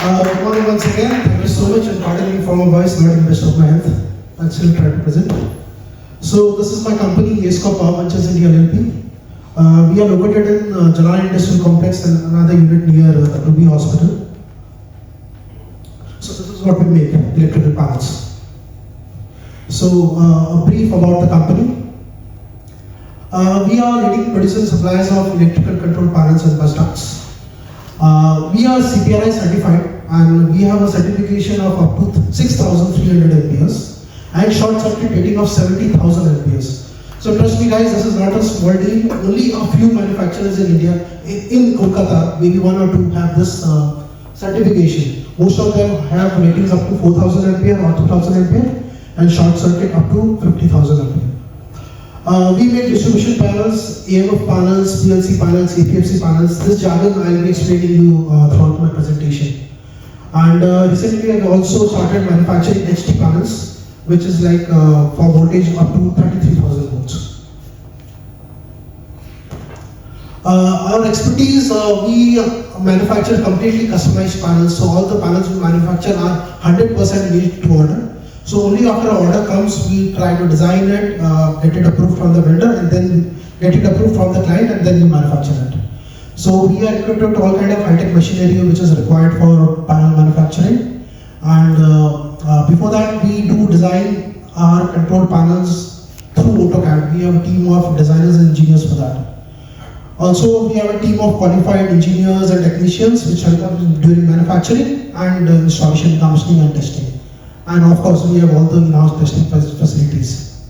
Good morning once again. Thank you so much, and pardon me for my voice, not in the best of my health. I'll still try to present. So this is my company, Esco Power Ventures India LLP. We are located in Jalan Industrial Complex and another unit near Ruby Hospital. So this is what we make, electrical panels. So a brief about the company. We are leading producers and suppliers of electrical control panels and bus ducts. We are CPRI certified and we have a certification of up to 6,300 LPS and short circuit rating of 70,000 LPS. So trust me guys, this is not a small deal. Only a few manufacturers in India, in Kolkata, maybe one or two have this certification. Most of them have ratings up to 4,000 LPS or 2,000 LPS and short circuit up to 50,000 LPS. We make distribution panels, AMF panels, PLC panels, APFC panels. This jargon I will be explaining you throughout my presentation. And recently I also started manufacturing HT panels, which is like for voltage up to 33,000 volts. Our expertise, we manufacture completely customized panels. So all the panels we manufacture are 100% made to order. So only after an order comes, we try to design it, get it approved from the vendor, and then get it approved from the client, and then we manufacture it. So we are equipped with all kind of high-tech machinery which is required for panel manufacturing. And before that, we do design our control panels through AutoCAD. We have a team of designers and engineers for that. Also, we have a team of qualified engineers and technicians which help us during manufacturing and installation, commissioning, and testing. And of course, we have all the in-house testing facilities.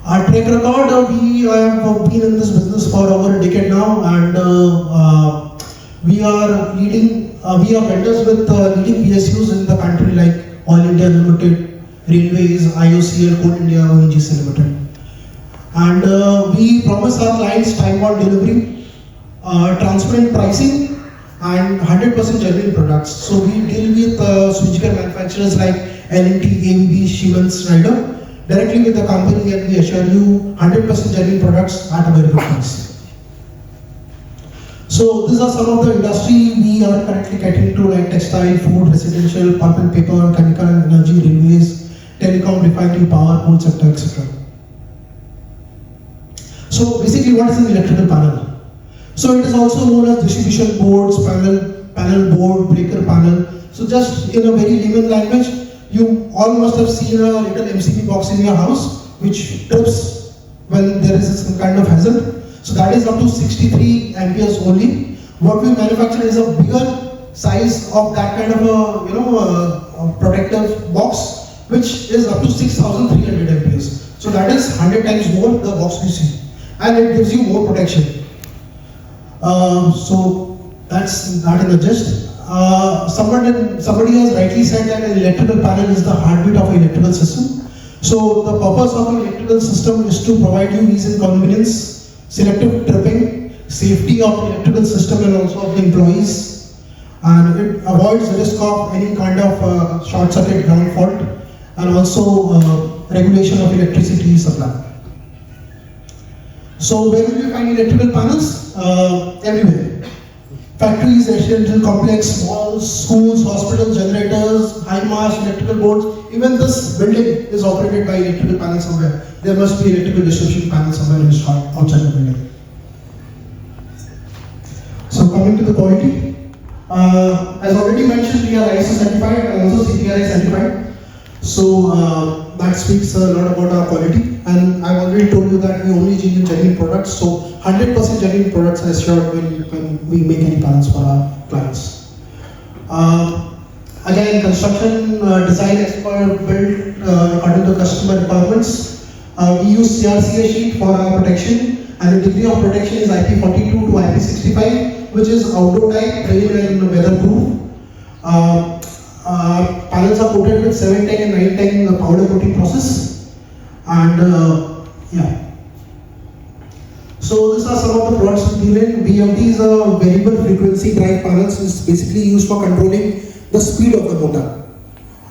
Our track record, we have been in this business for over a decade now, and we are vendors with leading PSUs in the country like All India Limited, Railways, IOCL, Coal India, ONGC Limited. And we promise our clients time-bound delivery, transparent pricing, and 100% genuine products. So we deal with switchgear manufacturers like L&T, ABB, Siemens, Schneider, directly with the company, and we assure you 100% genuine products at a very good price. So these are some of the industry we are currently catering to, like textile, food, residential, pulp and paper, chemical and energy, railways, telecom, refining, power, coal sector, etc. So basically, what is an electrical panel? So it is also known as distribution boards, panel board, breaker panel. So just in a very layman language, you all must have seen a little MCB box in your house which trips when there is some kind of hazard. So that is up to 63 amperes only. What we manufacture is a bigger size of that kind of a protective box, which is up to 6,300 amperes. So that is 100 times more the box we see, and it gives you more protection. So that's not in the gist. Somebody has rightly said that an electrical panel is the heartbeat of an electrical system. So the purpose of an electrical system is to provide you ease and convenience, selective tripping, safety of the electrical system and also of the employees, and it avoids the risk of any kind of short circuit ground fault, and also regulation of electricity supply. So where will you find electrical panels? Everywhere. Factories, residential complex, malls, schools, hospitals, generators, high mass electrical boards. Even this building is operated by electrical panels somewhere. There must be electrical distribution panels somewhere installed outside the building. So coming to the quality, as already mentioned, we are ISO certified and also CPRI certified. So that speaks a lot about our quality, and I've already told you that we only deal in genuine products. So 100% genuine products are assured when we make any panels for our clients. Again, construction design expert built according to customer requirements. We use CRCA sheet for our protection, and the degree of protection is IP42 to IP65, which is outdoor type, rain and weatherproof. Panels are coated with 710 and 910 powder coating process, and yeah. So these are some of the products we deal in. VFD is a variable frequency drive panels. It's basically used for controlling the speed of the motor.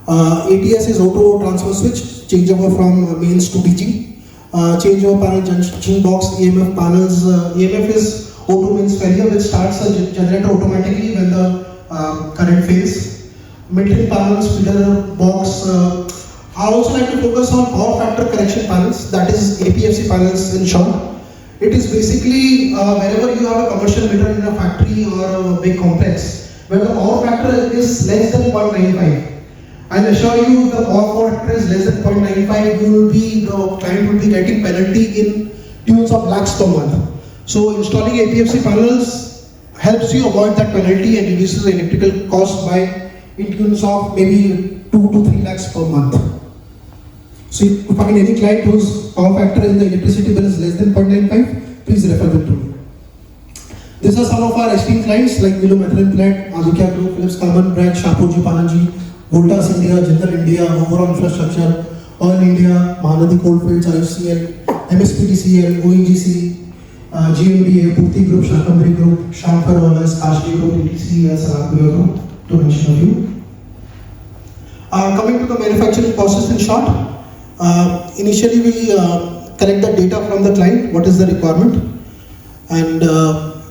ATS is auto transfer switch, changeover from mains to DG. Changeover panel junction box, EMF panels. EMF is auto means failure, which starts the generator automatically when the current phase. Mid-range panels, feeder box. I also like to focus on power factor correction panels, that is APFC panels in short. It is basically wherever you have a commercial meter in a factory or a big complex, where the power factor is less than 0.95. I'll assure you the power factor is less than 0.95, the client will be getting penalty in tunes of lakhs per month. So installing APFC panels helps you avoid that penalty and reduces the electrical cost by in tunes of maybe 2 to 3 lakhs per month. So if you find any client whose power factor in the electricity bill is less than 0.95, please refer them to me. These are some of our esteemed clients like Milo Methylene Plant, Aditya Group, Philips Carbon Black, Shapoorji Panaji, Voltas India, Jindal India, Overall Infrastructure, Oil India, Mahanadi Coalfields, IOCL, MSPDCL, ONGC, GMBA, Purti Group, Shankambari Group, Shankar Oilers, Kashi Group, ETC, Salatpuya Group, to mention a few. Coming to the manufacturing process in short, initially we collect the data from the client, what is the requirement, and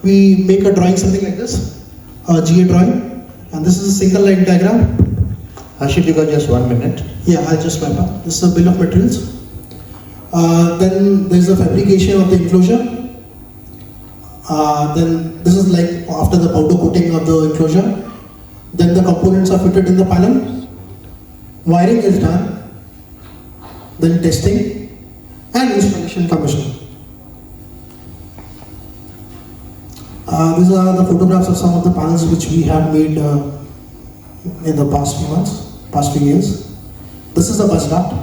we make a drawing something like this, a GA drawing, and this is a single line diagram. Ashit, you got just 1 minute. Yeah, I'll just wipe up. This is a bill of materials. Then there's the fabrication of the enclosure. Then this is like after the powder coating of the enclosure. Then the components are fitted in the panel. Wiring is done. Then testing and installation commissioning. These are the photographs of some of the panels which we have made in the past few months. Past few years. This is the bus duct.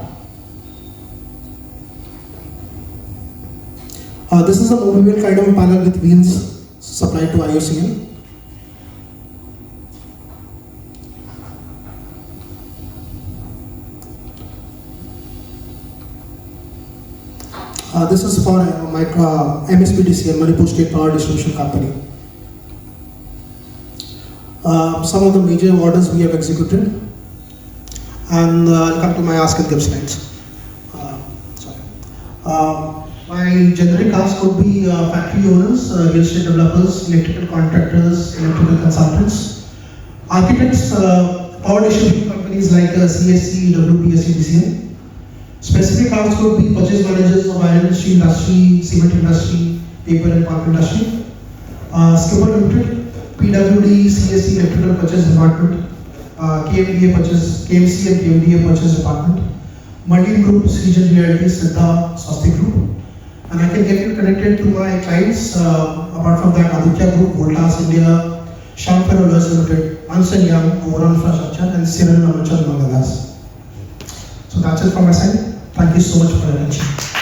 This is a movable kind of panel with wheels supplied to IOCL. This is for my MSPDCL, Manipur State Power Distribution Company. Some of the major orders we have executed. And I'll come to my ask and give slides. My generic ask would be factory owners, real estate developers, electrical contractors, electrical consultants, architects, power distribution companies like CSC, WPSC, DCN. Specific asks would be purchase managers of iron and steel industry, cement industry, paper and pulp industry, Skipper Limited, PWD, CSC, electrical purchase department, KMC and KMDA Purchase Department, Mundine Group, Region Realty, Siddha, Swastik Group. And I can get you connected to my clients, apart from that, Aditya Group, Voltas India, Shankar Oilers Limited, Ernst & Young, Overall Infrastructure, and Cyril Amachar, among others. So that's it from my side. Thank you so much for your attention.